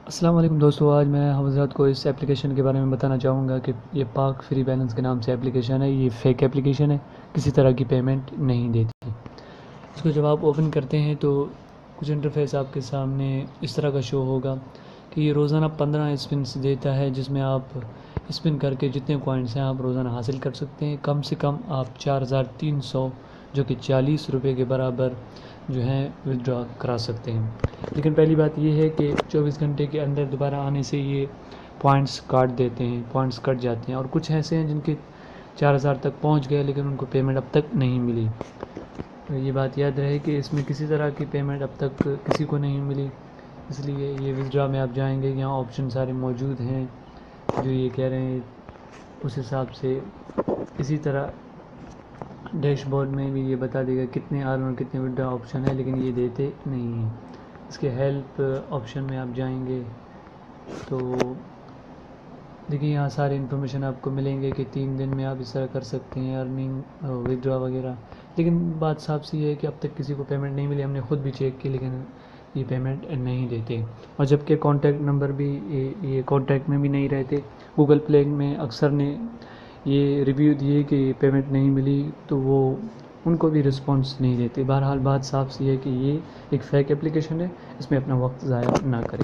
السلام علیکم دوستو، آج میں حضرات کو اس ایپلیکیشن کے بارے میں بتانا چاہوں گا کہ یہ پاک فری بیلنس کے نام سے ایپلیکیشن ہے۔ یہ فیک ایپلیکیشن ہے، کسی طرح کی پیمنٹ نہیں دیتی۔ اس کو جب آپ اوپن کرتے ہیں تو کچھ انٹرفیس آپ کے سامنے اس طرح کا شو ہوگا کہ یہ روزانہ 15 اسپنس دیتا ہے، جس میں آپ اسپن کر کے جتنے کوائنٹس ہیں آپ روزانہ حاصل کر سکتے ہیں۔ کم سے کم آپ 4300 جو کہ 40 روپے کے برابر جو ہیں ودڈرا کرا سکتے ہیں۔ لیکن پہلی بات یہ ہے کہ 24 گھنٹے کے اندر دوبارہ آنے سے یہ پوائنٹس کاٹ دیتے ہیں، پوائنٹس کٹ جاتے ہیں، اور کچھ ایسے ہیں جن کے 4000 تک پہنچ گئے لیکن ان کو پیمنٹ اب تک نہیں ملی۔ تو یہ بات یاد رہے کہ اس میں کسی طرح کی پیمنٹ اب تک کسی کو نہیں ملی، اس لیے یہ ودڈرا میں آپ جائیں گے، یہاں آپشن سارے موجود ہیں جو یہ کہہ رہے ہیں، اس حساب سے اسی طرح ڈیش بورڈ میں بھی یہ بتا دے گا کتنے آرن اور کتنے ودڈرا آپشن ہے، لیکن یہ دیتے نہیں ہیں۔ اس کے ہیلپ آپشن میں آپ جائیں گے تو دیکھیے یہاں ساری انفارمیشن آپ کو ملیں گے کہ 3 دن میں آپ اس طرح کر سکتے ہیں ارننگ ودڈرا وغیرہ۔ لیکن بات صاف سی ہے کہ اب تک کسی کو پیمنٹ نہیں ملی، ہم نے خود بھی چیک کی لیکن یہ پیمنٹ نہیں دیتے، اور جبکہ کانٹیکٹ نمبر بھی یہ کانٹیکٹ میں بھی نہیں رہتے۔ گوگل پلے میں اکثر نے یہ ریویو دیے کہ یہ پیمنٹ نہیں ملی تو وہ ان کو بھی رسپانس نہیں دیتے۔ بہرحال بات صاف سی ہے کہ یہ ایک فیک ایپلیکیشن ہے، اس میں اپنا وقت ضائع نہ کریں۔